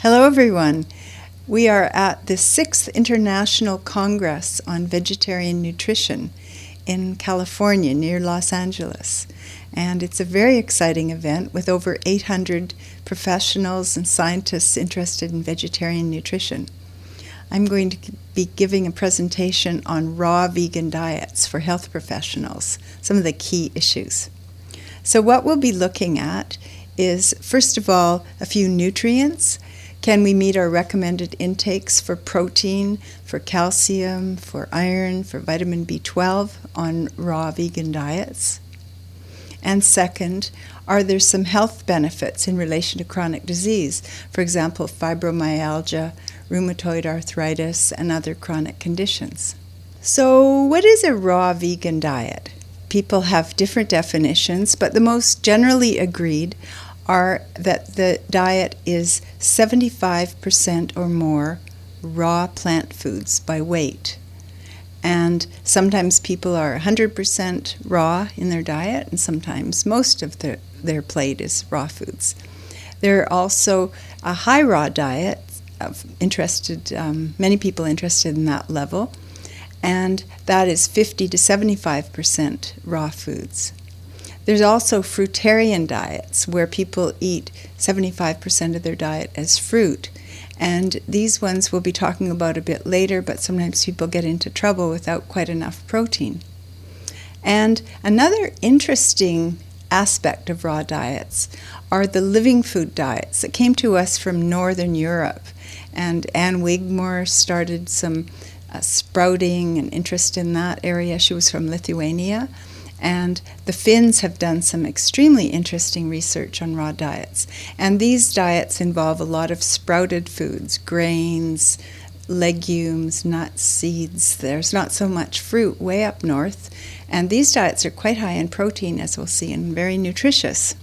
Hello, everyone. We are at the 6th International Congress on Vegetarian Nutrition in California, near Los Angeles. And it's a very exciting event with over 800 professionals and scientists interested in vegetarian nutrition. I'm going to be giving a presentation on raw vegan diets for health professionals, some of the key issues. So what we'll be looking at is, first of all, a few nutrients. Can we meet our recommended intakes for protein, for calcium, for iron, for vitamin B12 on raw vegan diets? And second, are there some health benefits in relation to chronic disease? For example, fibromyalgia, rheumatoid arthritis, and other chronic conditions. So what is a raw vegan diet? People have different definitions, but the most generally agreed are that the diet is 75% or more raw plant foods by weight. And sometimes people are 100% raw in their diet, and sometimes most of their plate is raw foods. There are also a high raw diet, many people interested in that level, and that is 50 to 75% raw foods. There's also fruitarian diets where people eat 75% of their diet as fruit. And these ones we'll be talking about a bit later, but sometimes people get into trouble without quite enough protein. And another interesting aspect of raw diets are the living food diets that came to us from Northern Europe. And Anne Wigmore started some sprouting and interest in that area. She was from Lithuania. And the Finns have done some extremely interesting research on raw diets. And these diets involve a lot of sprouted foods, grains, legumes, nuts, seeds. There's not so much fruit way up north. And these diets are quite high in protein, as we'll see, and very nutritious.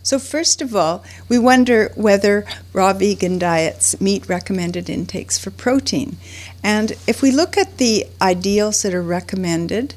So first of all, we wonder whether raw vegan diets meet recommended intakes for protein. And if we look at the ideals that are recommended,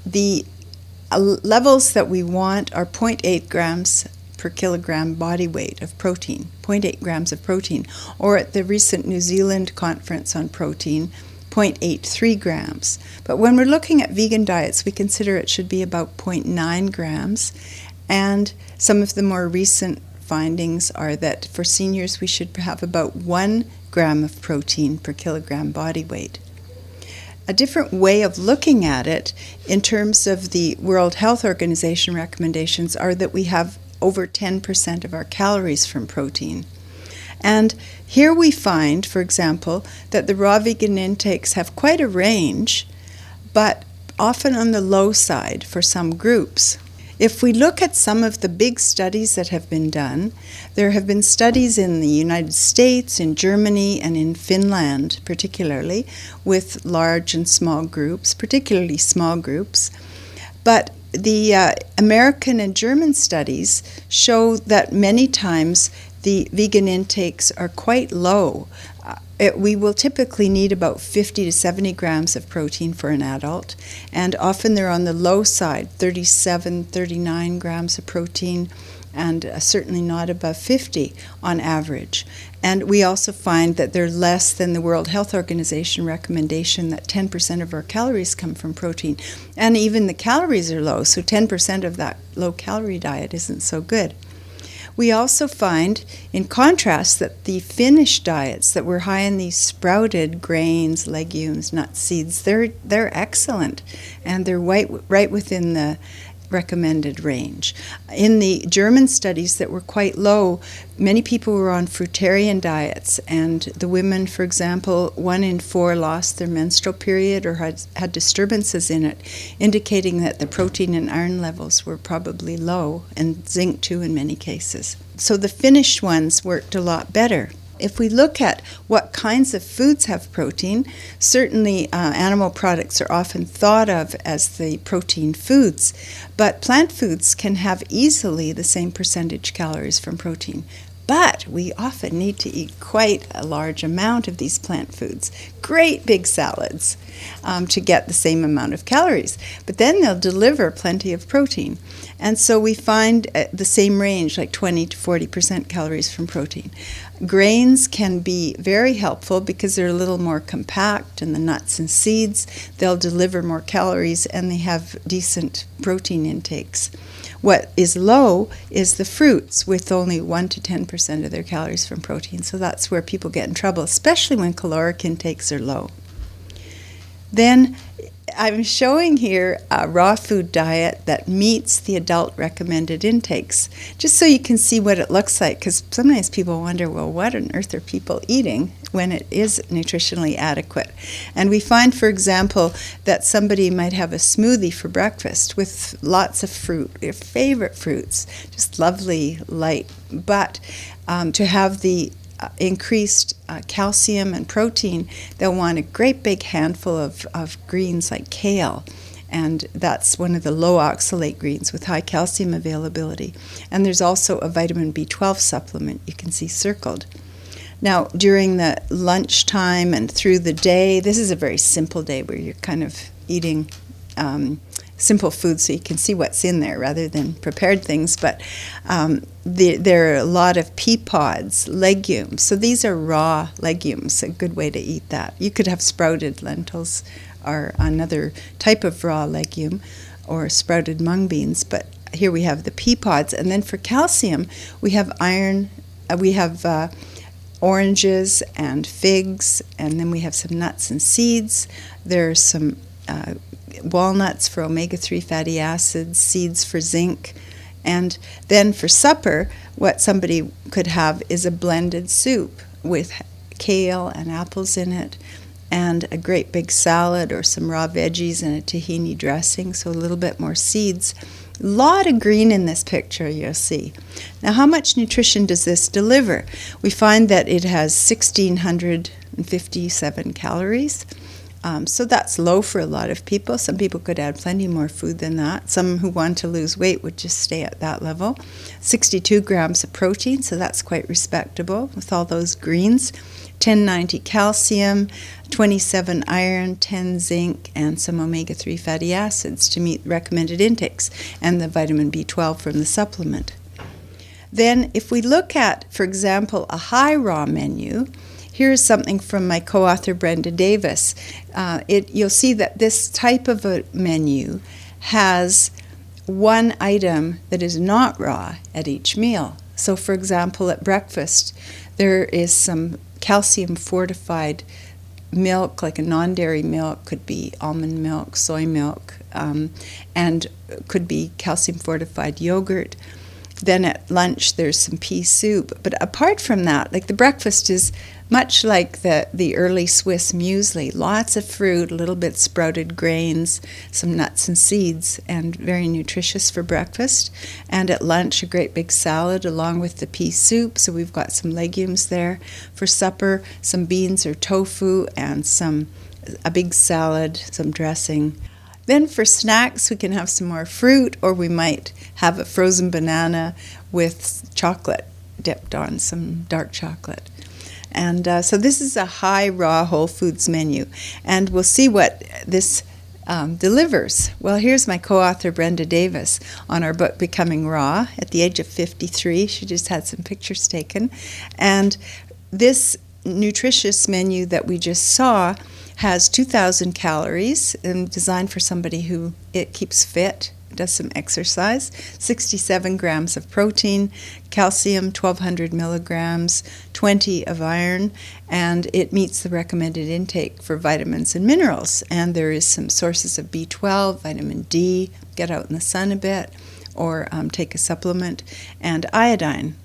the levels that we want are 0.8 grams per kilogram body weight of protein, 0.8 grams of protein, or at the recent New Zealand conference on protein, 0.83 grams. But when we're looking at vegan diets, we consider it should be about 0.9 grams, and some of the more recent findings are that for seniors we should have about 1 gram of protein per kilogram body weight. A different way of looking at it in terms of the World Health Organization recommendations are that we have over 10% of our calories from protein. And here we find, for example, that the raw vegan intakes have quite a range, but often on the low side for some groups. If we look at some of the big studies that have been done, there have been studies in the United States, in Germany, and in Finland particularly, with large and small groups, particularly small groups. But the American and German studies show that many times the vegan intakes are quite low. We will typically need about 50 to 70 grams of protein for an adult, and often they're on the low side, 37, 39 grams of protein, and certainly not above 50 on average. And we also find that they're less than the World Health Organization recommendation that 10% of our calories come from protein. And even the calories are low, so 10% of that low-calorie diet isn't so good. We also find, in contrast, that the Finnish diets that were high in these sprouted grains, legumes, nuts, seeds, they're excellent, and they're right within the recommended range. In the German studies that were quite low, many people were on fruitarian diets, and the women, for example, 1 in 4 lost their menstrual period or had disturbances in it, indicating that the protein and iron levels were probably low, and zinc too in many cases. So the Finnish ones worked a lot better. If we look at what kinds of foods have protein, certainly animal products are often thought of as the protein foods, but plant foods can have easily the same percentage calories from protein. But we often need to eat quite a large amount of these plant foods, great big salads, to get the same amount of calories. But then they'll deliver plenty of protein. And so we find the same range, like 20 to 40% calories from protein. Grains can be very helpful because they're a little more compact, and the nuts and seeds, they'll deliver more calories and they have decent protein intakes. What is low is the fruits, with only 1 to 10% of their calories from protein. So that's where people get in trouble, especially when caloric intakes are low. Then I'm showing here a raw food diet that meets the adult recommended intakes, just so you can see what it looks like, because sometimes people wonder, well, what on earth are people eating when it is nutritionally adequate? And we find, for example, that somebody might have a smoothie for breakfast with lots of fruit, their favorite fruits, just lovely, light, but to have the increased calcium and protein, they'll want a great big handful of greens like kale, and that's one of the low oxalate greens with high calcium availability. And there's also a vitamin B12 supplement you can see circled. Now, during the lunchtime and through the day, this is a very simple day where you're kind of eating simple food so you can see what's in there rather than prepared things, but there are a lot of pea pods, legumes. So these are raw legumes, a good way to eat that. You could have sprouted lentils or another type of raw legume, or sprouted mung beans, but here we have the pea pods. And then for calcium, we have iron, we have oranges and figs, and then we have some nuts and seeds. There's some walnuts for omega-3 fatty acids, seeds for zinc. And then for supper, what somebody could have is a blended soup with kale and apples in it, and a great big salad or some raw veggies and a tahini dressing, so a little bit more seeds. A lot of green in this picture, you'll see. Now, how much nutrition does this deliver? We find that it has 1,657 calories. So that's low for a lot of people. Some people could add plenty more food than that. Some who want to lose weight would just stay at that level. 62 grams of protein, so that's quite respectable with all those greens. 1090 calcium, 27 iron, 10 zinc, and some omega-3 fatty acids to meet recommended intakes, and the vitamin B12 from the supplement. Then if we look at, for example, a high raw menu, here's something from my co-author Brenda Davis. You'll see that this type of a menu has one item that is not raw at each meal. So for example, at breakfast, there is some calcium-fortified milk, like a non-dairy milk, could be almond milk, soy milk, and could be calcium-fortified yogurt. Then at lunch, there's some pea soup. But apart from that, like the breakfast is much like the early Swiss muesli, lots of fruit, a little bit sprouted grains, some nuts and seeds, and very nutritious for breakfast. And at lunch, a great big salad along with the pea soup, so we've got some legumes there. For supper, some beans or tofu and a big salad, some dressing. Then for snacks, we can have some more fruit, or we might have a frozen banana with chocolate dipped on, some dark chocolate. And so this is a high raw whole foods menu, and we'll see what this delivers. Well, here's my co-author Brenda Davis on our book Becoming Raw at the age of 53. She just had some pictures taken, and this nutritious menu that we just saw has 2,000 calories and designed for somebody who it keeps fit, does some exercise, 67 grams of protein, calcium 1,200 milligrams, 20 of iron, and it meets the recommended intake for vitamins and minerals. And there is some sources of B12, vitamin D, get out in the sun a bit, or take a supplement, and iodine.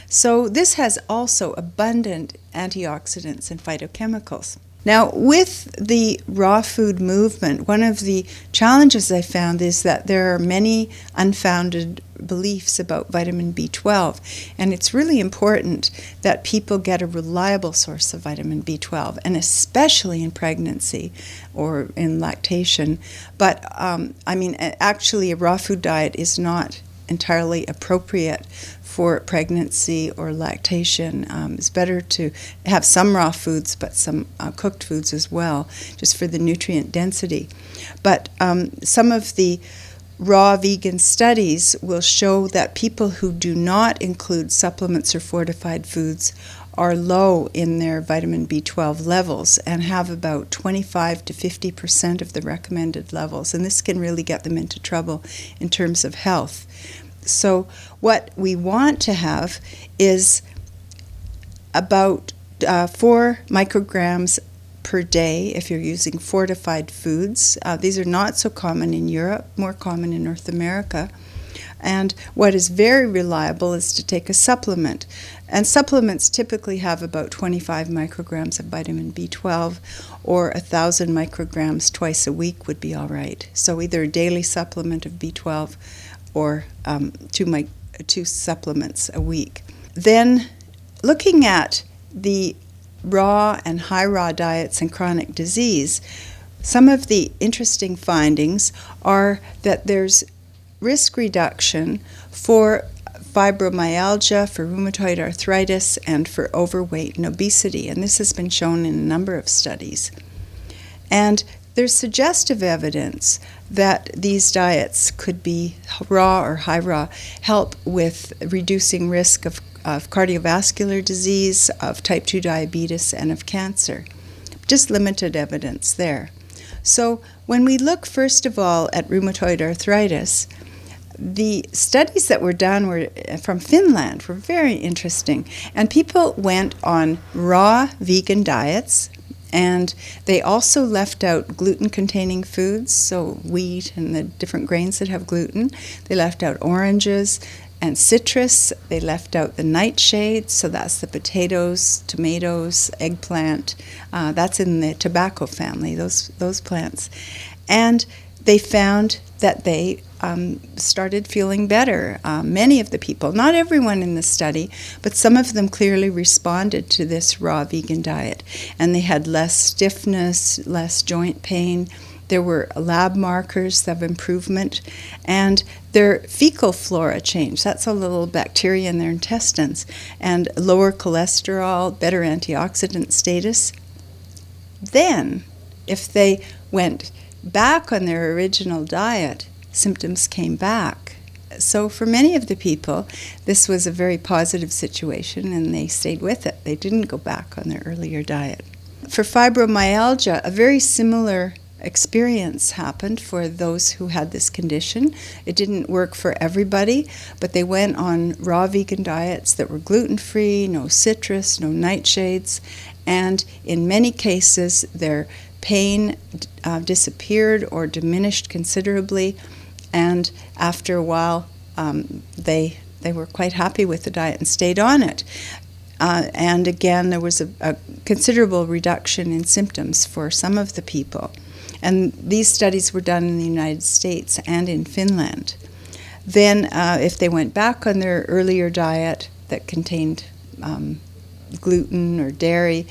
So this has also abundant antioxidants and phytochemicals. Now, with the raw food movement, one of the challenges I found is that there are many unfounded beliefs about vitamin B12, and it's really important that people get a reliable source of vitamin B12, and especially in pregnancy or in lactation. But, actually, a raw food diet is not entirely appropriate for pregnancy or lactation. It's better to have some raw foods, but some cooked foods as well, just for the nutrient density. But some of the raw vegan studies will show that people who do not include supplements or fortified foods are low in their vitamin B12 levels and have about 25 to 50% of the recommended levels. And this can really get them into trouble in terms of health. So what we want to have is about 4 micrograms per day if you're using fortified foods. These are not so common in Europe, more common in North America. And what is very reliable is to take a supplement. And supplements typically have about 25 micrograms of vitamin B12, or 1,000 micrograms twice a week would be all right. So either a daily supplement of B12 or two supplements a week. Then looking at the raw and high raw diets and chronic disease, some of the interesting findings are that there's risk reduction for fibromyalgia, for rheumatoid arthritis, and for overweight and obesity. And this has been shown in a number of studies. And there's suggestive evidence that these diets could be raw or high raw, help with reducing risk of cardiovascular disease, of type 2 diabetes, and of cancer. Just limited evidence there. So when we look first of all at rheumatoid arthritis, the studies that were done were from Finland, were very interesting. And people went on raw vegan diets, and they also left out gluten-containing foods, so wheat and the different grains that have gluten. They left out oranges and citrus. They left out the nightshades, so that's the potatoes, tomatoes, eggplant. That's in the tobacco family, those plants. And they found that they started feeling better. Many of the people, not everyone in the study, but some of them clearly responded to this raw vegan diet. And they had less stiffness, less joint pain. There were lab markers of improvement. And their fecal flora changed. That's a little bacteria in their intestines. And lower cholesterol, better antioxidant status. Then, if they went back on their original diet, symptoms came back. So for many of the people, this was a very positive situation, and they stayed with it. They didn't go back on their earlier diet. For fibromyalgia, a very similar experience happened for those who had this condition. It didn't work for everybody, but they went on raw vegan diets that were gluten-free, no citrus, no nightshades, and in many cases their pain disappeared or diminished considerably, and after a while they were quite happy with the diet and stayed on it. And again, there was a considerable reduction in symptoms for some of the people. And these studies were done in the United States and in Finland. Then if they went back on their earlier diet that contained gluten or dairy,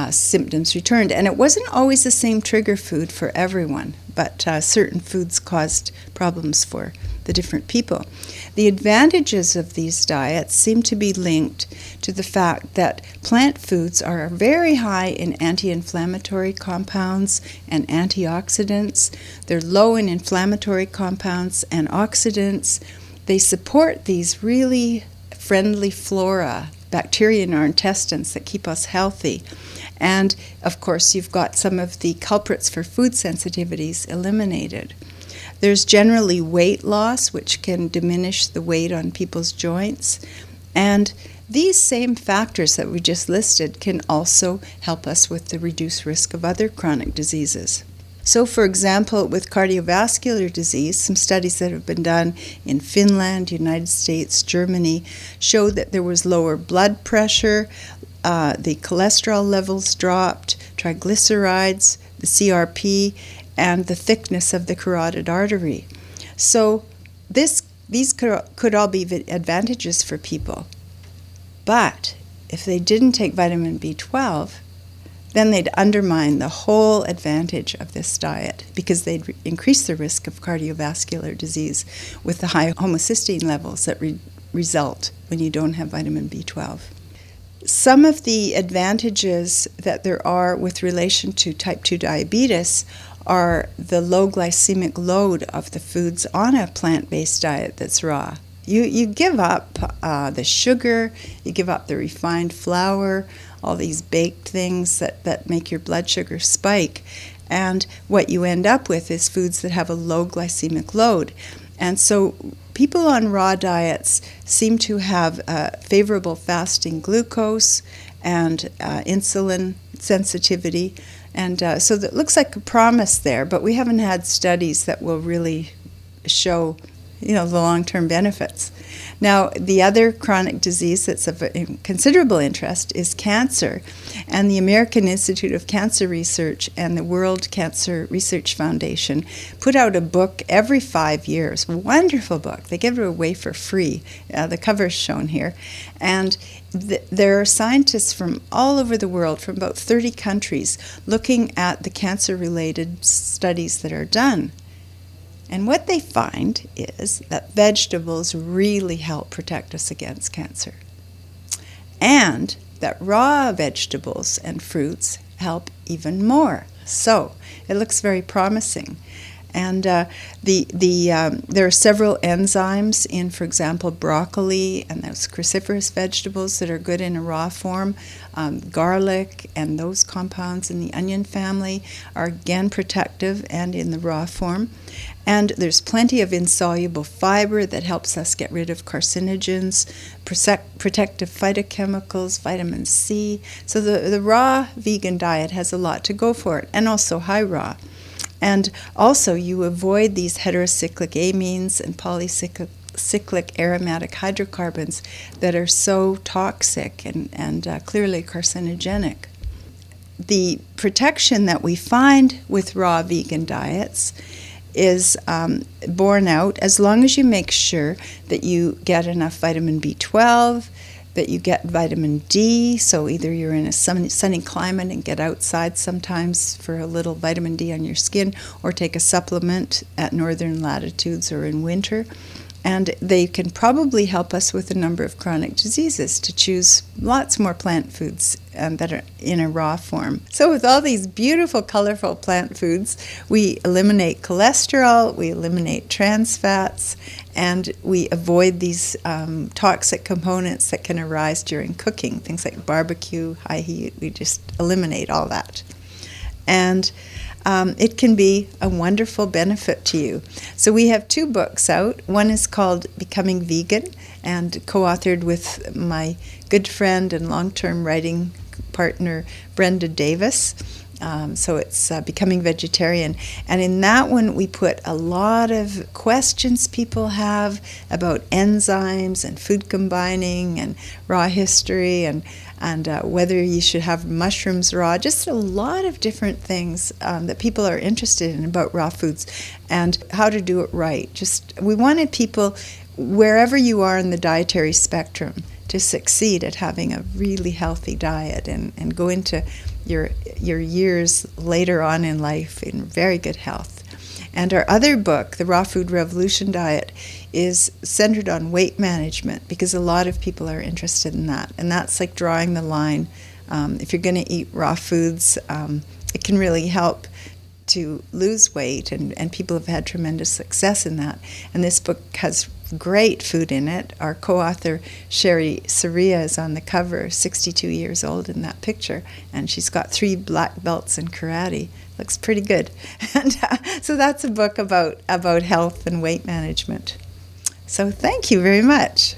symptoms returned. And it wasn't always the same trigger food for everyone, but certain foods caused problems for the different people. The advantages of these diets seem to be linked to the fact that plant foods are very high in anti-inflammatory compounds and antioxidants. They're low in inflammatory compounds and oxidants. They support these really friendly flora, bacteria in our intestines that keep us healthy. And, of course, you've got some of the culprits for food sensitivities eliminated. There's generally weight loss, which can diminish the weight on people's joints. And these same factors that we just listed can also help us with the reduced risk of other chronic diseases. So, for example, with cardiovascular disease, some studies that have been done in Finland, United States, Germany, showed that there was lower blood pressure, the cholesterol levels dropped, triglycerides, the CRP, and the thickness of the carotid artery. So these could all be advantages for people. But if they didn't take vitamin B12, then they'd undermine the whole advantage of this diet because they'd increase the risk of cardiovascular disease with the high homocysteine levels that result when you don't have vitamin B12. Some of the advantages that there are with relation to type 2 diabetes are the low glycemic load of the foods on a plant-based diet that's raw. You give up the sugar, you give up the refined flour, all these baked things that make your blood sugar spike, and what you end up with is foods that have a low glycemic load. And so people on raw diets seem to have favorable fasting glucose and insulin sensitivity. And so that looks like a promise there, but we haven't had studies that will really show the long-term benefits. Now, the other chronic disease that's of considerable interest is cancer. And the American Institute of Cancer Research and the World Cancer Research Foundation put out a book every 5 years. Wonderful book. They give it away for free. The cover is shown here. And there are scientists from all over the world, from about 30 countries, looking at the cancer-related studies that are done. And what they find is that vegetables really help protect us against cancer. And that raw vegetables and fruits help even more. So it looks very promising. And there are several enzymes in, for example, broccoli and those cruciferous vegetables that are good in a raw form. Garlic and those compounds in the onion family are again protective and in the raw form. And there's plenty of insoluble fiber that helps us get rid of carcinogens, protective phytochemicals, vitamin C. So the raw vegan diet has a lot to go for it, and also high raw. And also you avoid these heterocyclic amines and polycyclic aromatic hydrocarbons that are so toxic and clearly carcinogenic. The protection that we find with raw vegan diets is borne out as long as you make sure that you get enough vitamin B12, that you get vitamin D, so either you're in a sunny climate and get outside sometimes for a little vitamin D on your skin, or take a supplement at northern latitudes or in winter. And they can probably help us with a number of chronic diseases to choose lots more plant foods that are in a raw form. So with all these beautiful, colorful plant foods, we eliminate cholesterol, we eliminate trans fats, and we avoid these toxic components that can arise during cooking, things like barbecue, high heat. We just eliminate all that. And it can be a wonderful benefit to you. So we have 2 books out. One is called Becoming Vegan, and co-authored with my good friend and long-term writing partner, Brenda Davis. So it's Becoming Vegetarian. And in that one, we put a lot of questions people have about enzymes and food combining and raw history and whether you should have mushrooms raw, just a lot of different things that people are interested in about raw foods and how to do it right. We wanted people, wherever you are in the dietary spectrum, to succeed at having a really healthy diet and go into your years later on in life in very good health. And our other book, The Raw Food Revolution Diet, is centered on weight management because a lot of people are interested in that. And that's like drawing the line. If you're going to eat raw foods, it can really help to lose weight, and people have had tremendous success in that. And this book has great food in it. Our co-author, Sherry Soria, is on the cover, 62 years old in that picture, and she's got 3 black belts in karate. Looks pretty good. And so that's a book about health and weight management. So thank you very much.